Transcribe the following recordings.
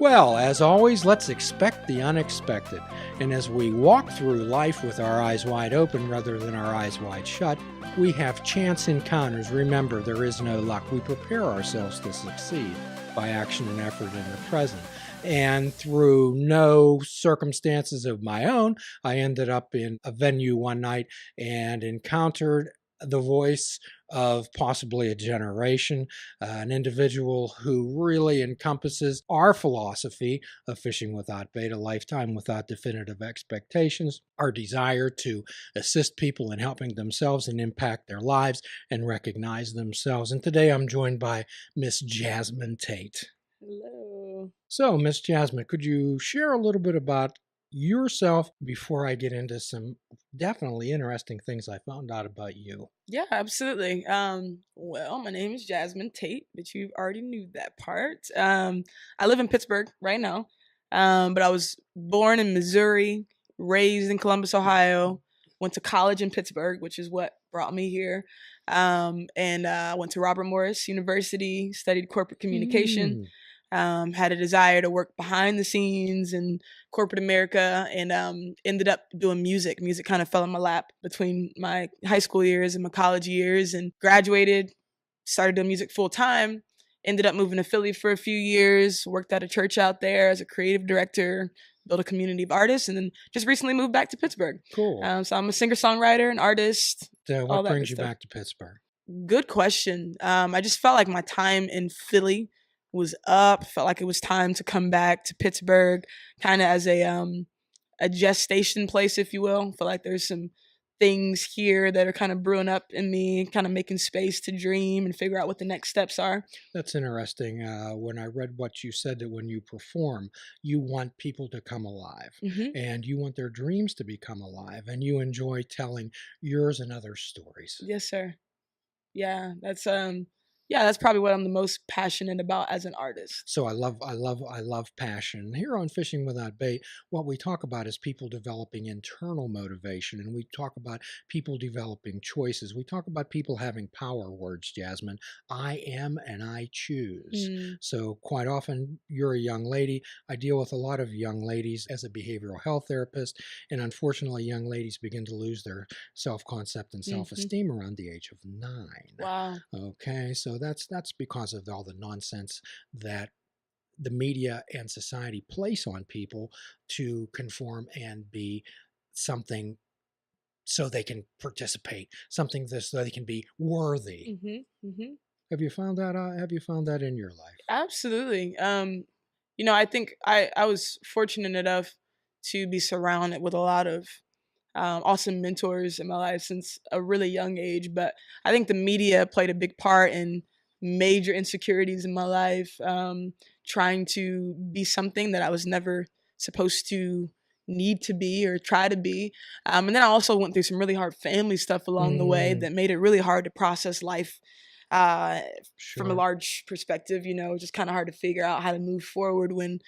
Well, as always, let's expect the unexpected. And as we walk through life with our eyes wide open rather than our eyes wide shut, we have chance encounters. Remember, there is no luck. We prepare ourselves to succeed by action and effort in the present. And through no circumstances of my own, I ended up in a venue one night and encountered the voice of possibly a generation, an individual who really encompasses our philosophy of fishing without bait, a lifetime without definitive expectations, our desire to assist people in helping themselves and impact their lives and recognize themselves. And today I'm joined by Miss Jasmine Tate. Hello. So, Miss Jasmine, could you share a little bit about yourself before I get into some definitely interesting things I found out about you? Yeah, absolutely. Well, my name is Jasmine Tate, but you already knew that part. I live in Pittsburgh right now, but I was born in Missouri, raised in Columbus, Ohio, went to college in Pittsburgh, which is what brought me here. And went to Robert Morris University, studied corporate communication. Had a desire to work behind the scenes in corporate America, and ended up doing music. Music kind of fell in my lap between my high school years and my college years, and graduated, started doing music full time, ended up moving to Philly for a few years, worked at a church out there as a creative director, built a community of artists, and then just recently moved back to Pittsburgh. Cool. So I'm a singer-songwriter, an artist. What brings you back to Pittsburgh? Good question. I just felt like my time in Philly was up. Felt like it was time to come back to Pittsburgh, kind of as a gestation place, if you will. Feel like there's some things here that are kind of brewing up in me, kind of making space to dream and figure out what the next steps are. That's interesting. When I read what you said, that when you perform, you want people to come alive, and you want their dreams to become alive, and you enjoy telling yours and others' stories. Yes, sir. Yeah, that's probably what I'm the most passionate about as an artist. So I love passion. Here on Fishing Without Bait, what we talk about is people developing internal motivation, and we talk about people developing choices. We talk about people having power words, Jasmine. I am and I choose. So quite often, you're a young lady. I deal with a lot of young ladies as a behavioral health therapist, and unfortunately, young ladies begin to lose their self-concept and self-esteem around the age of 9. Wow. Okay, so that's because of all the nonsense that the media and society place on people to conform and be something so they can participate, something so they can be worthy. Have you found that in your life? Absolutely. I think I was fortunate enough to be surrounded with a lot of awesome mentors in my life since a really young age, but I think the media played a big part in major insecurities in my life, trying to be something that I was never supposed to need to be or try to be. And then I also went through some really hard family stuff along the way that made it really hard to process life from a large perspective. Just kind of hard to figure out how to move forward when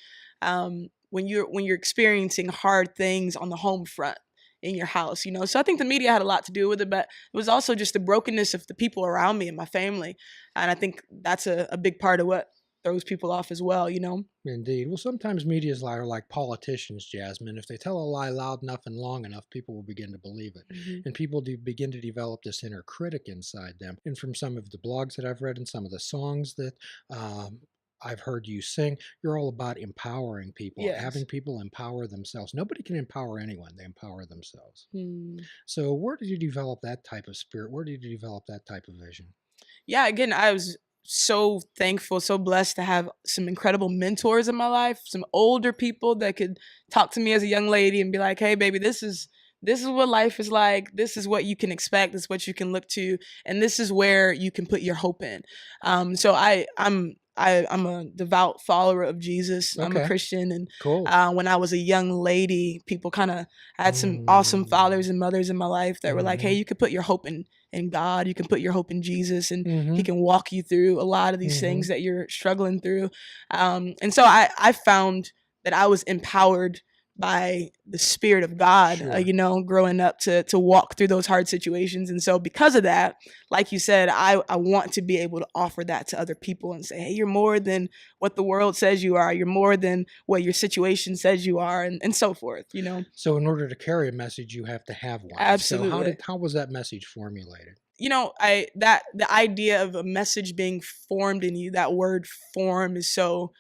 you're experiencing hard things on the home front in your house, So I think the media had a lot to do with it, but it was also just the brokenness of the people around me and my family. And I think that's a big part of what throws people off as well, Indeed. Well, sometimes media's are like politicians, Jasmine. If they tell a lie loud enough and long enough, people will begin to believe it. And people begin to develop this inner critic inside them. And from some of the blogs that I've read and some of the songs that I've heard you sing, you're all about empowering people, having people empower themselves. Nobody can empower anyone. They empower themselves. So where did you develop that type of spirit? Where did you develop that type of vision? Yeah, again, I was so thankful, so blessed to have some incredible mentors in my life, some older people that could talk to me as a young lady and be like, hey, baby, this is what life is like. This is what you can expect. This is what you can look to. And this is where you can put your hope in. So I'm a devout follower of Jesus. I'm a Christian. And cool. When I was a young lady, people kind of had some awesome fathers and mothers in my life that were like, hey, you could put your hope in God. You can put your hope in Jesus, and he can walk you through a lot of these things that you're struggling through. And so I found that I was empowered by the Spirit of God, Sure. you know, growing up to walk through those hard situations. And so because of that, like you said, I want to be able to offer that to other people and say, hey, you're more than what the world says you are. You're more than what your situation says you are, and so forth, you know? So in order to carry a message, you have to have one. Absolutely. So how was that message formulated? You know, the idea of a message being formed in you, that word form is so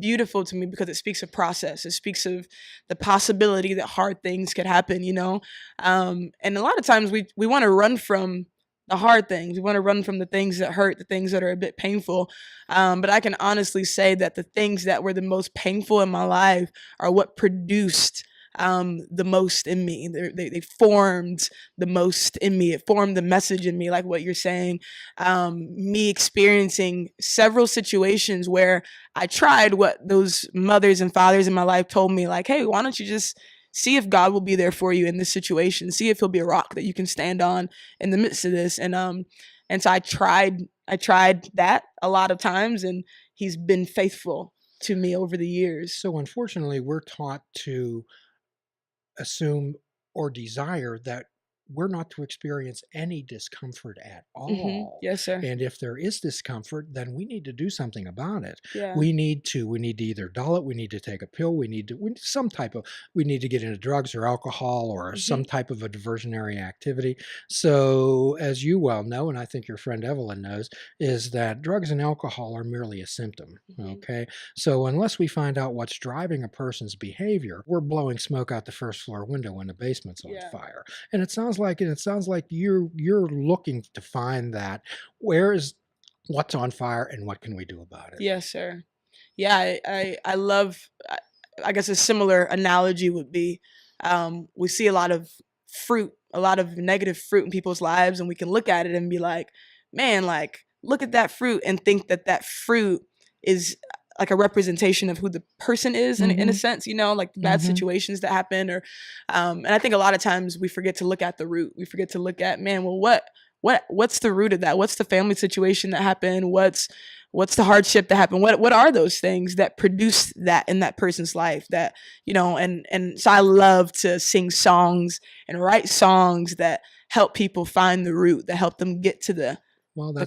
beautiful to me because it speaks of process. It speaks of the possibility that hard things could happen, you know? And a lot of times we want to run from the hard things. We want to run from the things that hurt, the things that are a bit painful. But I can honestly say that the things that were the most painful in my life are what produced the most in me. They formed the most in me. It formed the message in me, like what you're saying. Me experiencing several situations where I tried what those mothers and fathers in my life told me, like, hey, why don't you just see if God will be there for you in this situation? See if he'll be a rock that you can stand on in the midst of this. And so I tried that a lot of times, and he's been faithful to me over the years. So unfortunately, we're taught to assume or desire that we're not to experience any discomfort at all. Yes, sir. And if there is discomfort, then we need to do something about it. Yeah. We need to either dull it, we need to take a pill, we need to get into drugs or alcohol or some type of a diversionary activity. So as you well know, and I think your friend Evelyn knows, is that drugs and alcohol are merely a symptom. Okay. So unless we find out what's driving a person's behavior, we're blowing smoke out the first floor window when the basement's on fire. And it sounds like you're looking to find that. Where is what's on fire and what can we do about it? Yes, sir. Yeah, I love, I guess a similar analogy would be, we see a lot of fruit, a lot of negative fruit in people's lives, and we can look at it and be like, man, like, look at that fruit, and think that that fruit is like a representation of who the person is in a sense, you know, like the bad situations that happen, or and I think a lot of times we forget to look at the root. We forget to look at, man, well, what's the root of that? What's the family situation that happened? What's the hardship that happened? What are those things that produce that in that person's life? That, you know, and so I love to sing songs and write songs that help people find the root, that help them get to the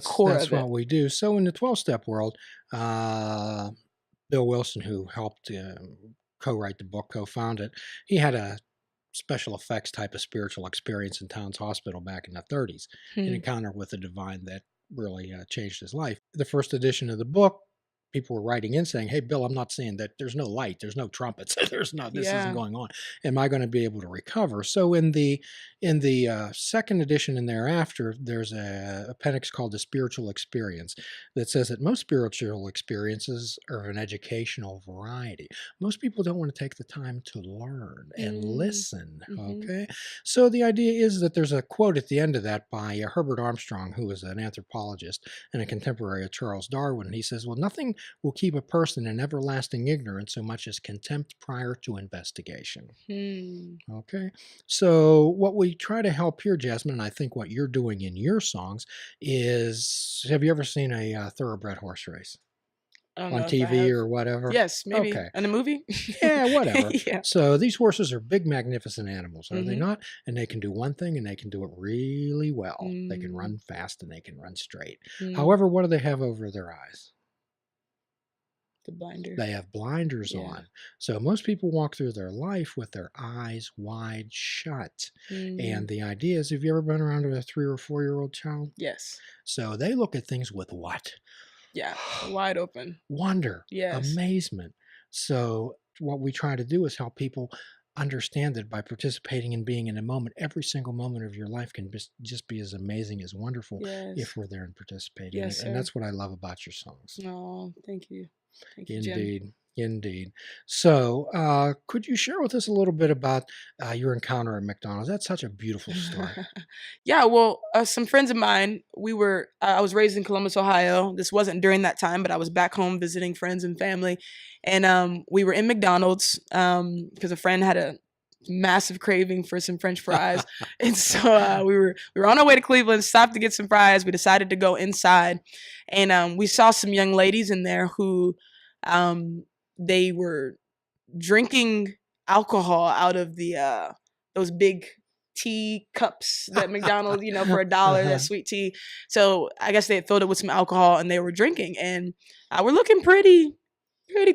core that's of it. what we do. So in the 12-step world, Bill Wilson, who helped co-write the book, co-found it, he had a special effects type of spiritual experience in Towns Hospital back in the 30s, an encounter with the divine that really changed his life. The first edition of the book, people were writing in saying, hey, Bill, I'm not seeing that. There's no light. There's no trumpets. This isn't going on. Am I going to be able to recover? So in the second edition and thereafter, there's a appendix called the spiritual experience that says that most spiritual experiences are of an educational variety. Most people don't want to take the time to learn and listen. Okay. So the idea is that there's a quote at the end of that by Herbert Armstrong, who was an anthropologist and a contemporary of Charles Darwin. He says, well, nothing will keep a person in everlasting ignorance so much as contempt prior to investigation. Okay. So what we try to help here, Jasmine, and I think what you're doing in your songs is, have you ever seen a thoroughbred horse race? On TV or whatever? Yes, maybe. Okay. In a movie? Yeah, whatever. Yeah. So these horses are big, magnificent animals, are they not? And they can do one thing and they can do it really well. They can run fast and they can run straight. However, what do they have over their eyes? The blinders. They have blinders on. So most people walk through their life with their eyes wide shut. And the idea is, have you ever been around with a 3 or 4-year-old child? Yes. So they look at things with what? Yeah, wide open. Wonder. Yes. Amazement. So what we try to do is help people understand that by participating and being in a moment, every single moment of your life can just be as amazing as wonderful if we're there and participating. Yes, and that's what I love about your songs. Oh, thank you. Thank you, Indeed. Jim. Indeed. So could you share with us a little bit about your encounter at McDonald's? That's such a beautiful story. Yeah, well, some friends of mine, I was raised in Columbus, Ohio. This wasn't during that time, but I was back home visiting friends and family. And we were in McDonald's because a friend had a massive craving for some French fries. And so we were on our way to Cleveland, stopped to get some fries. We decided to go inside. And we saw some young ladies in there who they were drinking alcohol out of the those big tea cups that McDonald, for $1, that sweet tea. So I guess they had filled it with some alcohol and they were drinking, and we're looking pretty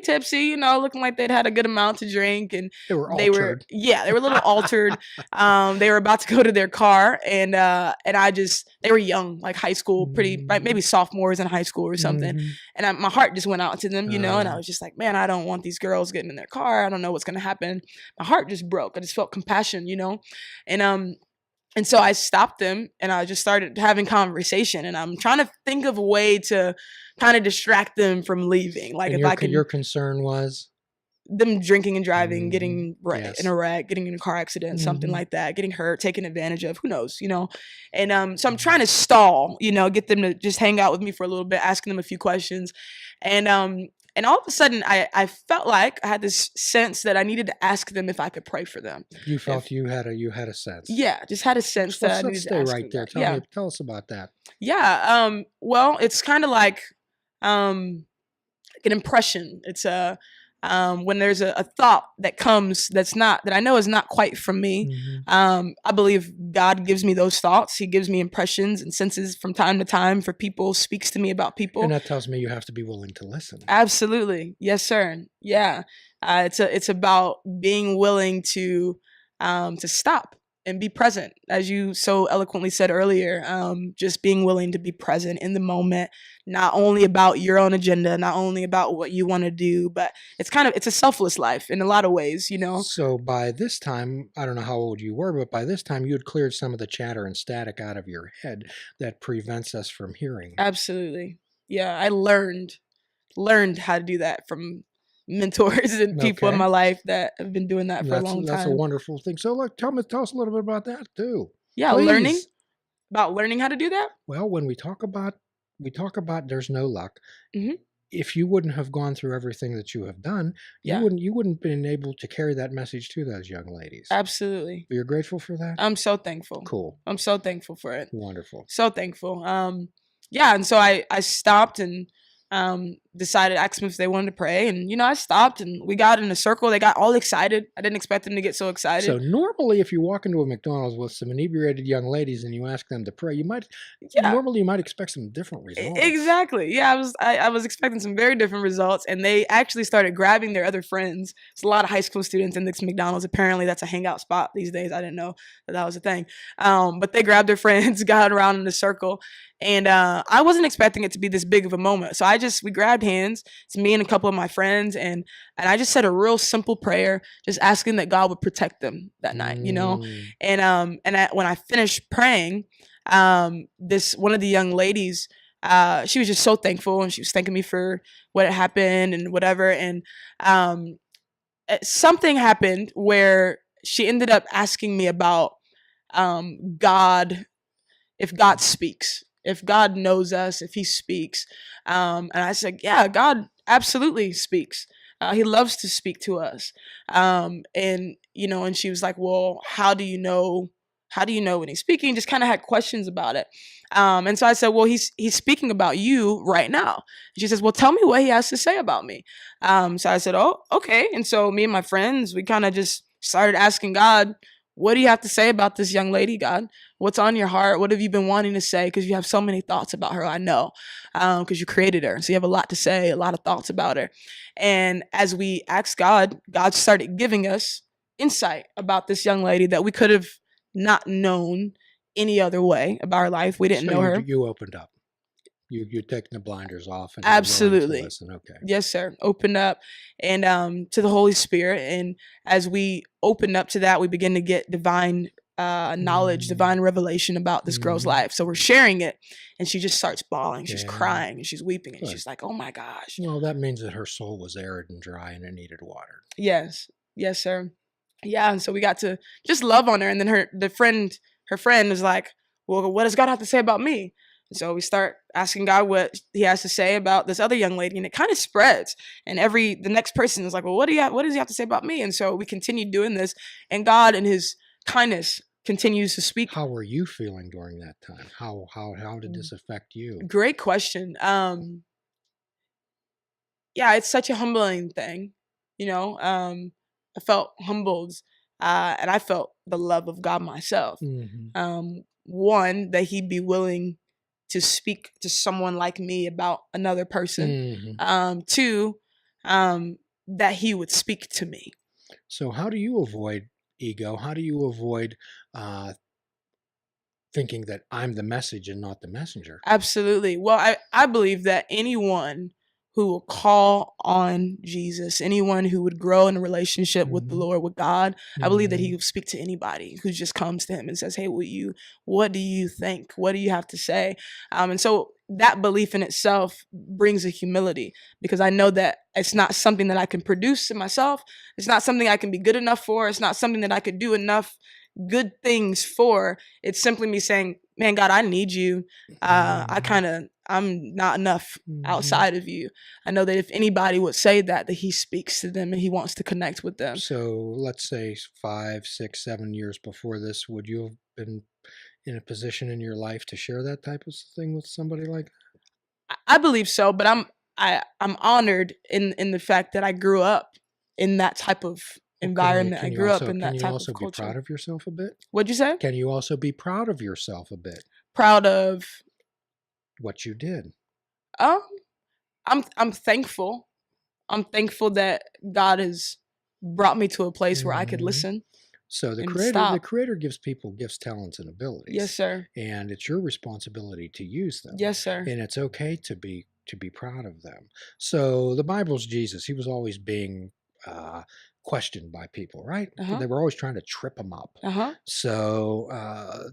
tipsy, looking like they'd had a good amount to drink, and They were altered. they were a little altered. They were about to go to their car, and they were young, like high school, like maybe sophomores in high school or something. And my heart just went out to them, and I was just like, man, I don't want these girls getting in their car. I don't know what's gonna happen. My heart just broke. I just felt compassion, and so I stopped them and I just started having conversation, and I'm trying to think of a way to kind of distract them from leaving. Like, and if I could, your concern was them drinking and driving, getting Yes. in a wreck, getting in a car accident, something like that, getting hurt, taken advantage of, who knows, And so I'm trying to stall, get them to just hang out with me for a little bit, asking them a few questions. And all of a sudden I felt like I had this sense that I needed to ask them if I could pray for them. You felt you had a sense. Yeah, just had a sense that I needed to ask right them there. that. Tell us about that. Yeah. Well, it's kind of like an impression. It's when there's a thought that comes that I know is not quite from me. I believe God gives me those thoughts. He gives me impressions and senses from time to time for people, speaks to me about people. And that tells me you have to be willing to listen. Absolutely. Yes, sir. Yeah. It's about being willing to stop and be present, as you so eloquently said earlier. Just being willing to be present in the moment, not only about your own agenda, not only about what you want to do, but it's a selfless life in a lot of ways, So by this time, I don't know how old you were, but by this time you had cleared some of the chatter and static out of your head that prevents us from hearing. Absolutely. Yeah, I learned how to do that from mentors and people in my life that have been doing that for a long time. That's a wonderful thing. So look, tell us a little bit about that too. Yeah, Please. learning how to do that. Well, when we talk about there's no luck. If you wouldn't have gone through everything that you have done, you wouldn't been able to carry that message to those young ladies. Absolutely. You're grateful for that? I'm so thankful. Cool. I'm so thankful for it. Wonderful. So thankful. Yeah, and so I stopped and decided, asked them if they wanted to pray, and I stopped and we got in a circle. They got all excited. I didn't expect them to get so excited. So normally if you walk into a McDonald's with some inebriated young ladies and you ask them to pray, you might expect some different results. Exactly. Yeah, I was expecting some very different results, and they actually started grabbing their other friends. It's a lot of high school students in this McDonald's. Apparently that's a hangout spot these days. I didn't know that was a thing. But they grabbed their friends, got around in a circle, and I wasn't expecting it to be this big of a moment. So we grabbed hands. It's me and a couple of my friends, and I just said a real simple prayer, just asking that God would protect them that night, And when I finished praying, one of the young ladies, she was just so thankful, and she was thanking me for what had happened and whatever. And something happened where she ended up asking me about God, if God speaks. If God knows us, if he speaks. And I said, yeah, God absolutely speaks. He loves to speak to us. And she was like, well, how do you know when he's speaking? Just kind of had questions about it. And so I said, well, he's speaking about you right now. And she says, well, tell me what he has to say about me. So I said, oh, okay. And so me and my friends, we kind of just started asking God, what do you have to say about this young lady, God? What's on your heart? What have you been wanting to say? Because you have so many thoughts about her, I know, because you created her. So you have a lot to say, a lot of thoughts about her. And as we asked God, God started giving us insight about this young lady that we could have not known any other way about her life. We didn't know her. You opened up. You're taking the blinders off. And absolutely. Listen. Okay. Yes, sir. Open up and to the Holy Spirit. And as we open up to that, we begin to get divine knowledge, divine revelation about this girl's life. So we're sharing it, and she just starts bawling. She's crying and she's weeping, and she's like, oh my gosh. Well, that means that her soul was arid and dry and it needed water. Yes. Yes, sir. Yeah. And so we got to just love on her. And then her friend was like, well, what does God have to say about me? And so we start asking God what he has to say about this other young lady, and it kind of spreads. And the next person is like, well, what does he have to say about me? And so we continue doing this, and God in his kindness continues to speak. How were you feeling during that time? How did this affect you? Great question. Yeah, it's such a humbling thing. I felt humbled, and I felt the love of God myself. One, that he'd be willing to speak to someone like me about another person. Two, that he would speak to me. So how do you avoid ego? How do you avoid thinking that I'm the message and not the messenger? Absolutely. Well, I believe that anyone who will call on Jesus, anyone who would grow in a relationship with the Lord, with God, I believe that he would speak to anybody who just comes to him and says, hey, what do you think? What do you have to say? And so that belief in itself brings a humility, because I know that it's not something that I can produce in myself. It's not something I can be good enough for. It's not something that I could do enough good things for. It's simply me saying, man, God, I need you. I'm not enough outside of you. I know that if anybody would say that he speaks to them and he wants to connect with them. So let's say 5, 6, 7 years before this, would you have been in a position in your life to share that type of thing with somebody like that? I believe so, but I'm honored in the fact that I grew up in that type of environment. I grew up in that type of culture. Can you also be proud of yourself a bit? What'd you say? Can you also be proud of yourself a bit? Proud of what you did? I'm thankful. I'm thankful that God has brought me to a place where I could listen. So the creator gives people gifts, talents, and abilities. Yes, sir. And it's your responsibility to use them. Yes, sir. And it's okay to be proud of them. So the Bible's Jesus. He was always being questioned by people, right? They were always trying to trip him up. So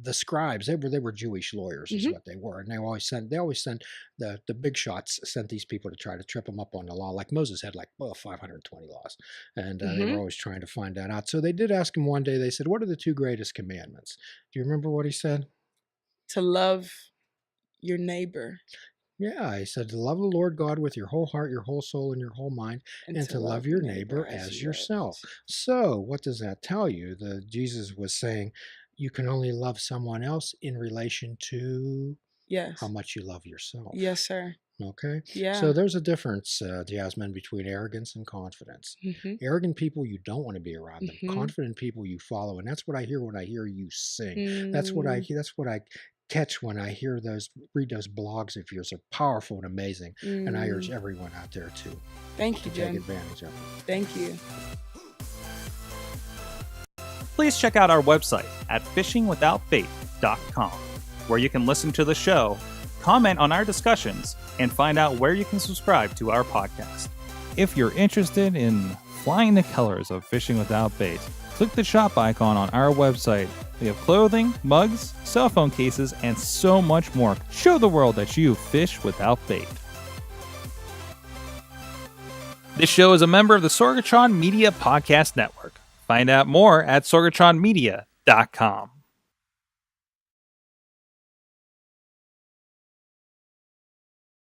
the scribes, they were Jewish lawyers, is what they were, and they always sent the big shots sent these people to try to trip him up on the law. Like Moses had 520 laws, and they were always trying to find that out. So they did ask him one day. They said, "What are the 2 greatest commandments?" Do you remember what he said? To love your neighbor. Yeah, he said to love the Lord God with your whole heart, your whole soul, and your whole mind, and to love your neighbor as yourself. So what does that tell you? Jesus was saying you can only love someone else in relation to how much you love yourself. Yes, sir. Okay? Yeah. So there's a difference, Jasmine, between arrogance and confidence. Arrogant people, you don't want to be around them. Confident people, you follow. And that's what I hear when I hear you sing. That's what I catch when I read those blogs of yours. Are powerful and amazing, and I urge everyone out there to thank you, Jim. Take advantage of them. Thank you. Please check out our website at fishingwithoutbait.com, where you can listen to the show, comment on our discussions, and find out where you can subscribe to our podcast. If you're interested in flying the colors of Fishing Without Bait, click the shop icon on our website. We have clothing, mugs, cell phone cases, and so much more. Show the world that you fish without bait. This show is a member of the Sorgatron Media Podcast Network. Find out more at sorgatronmedia.com.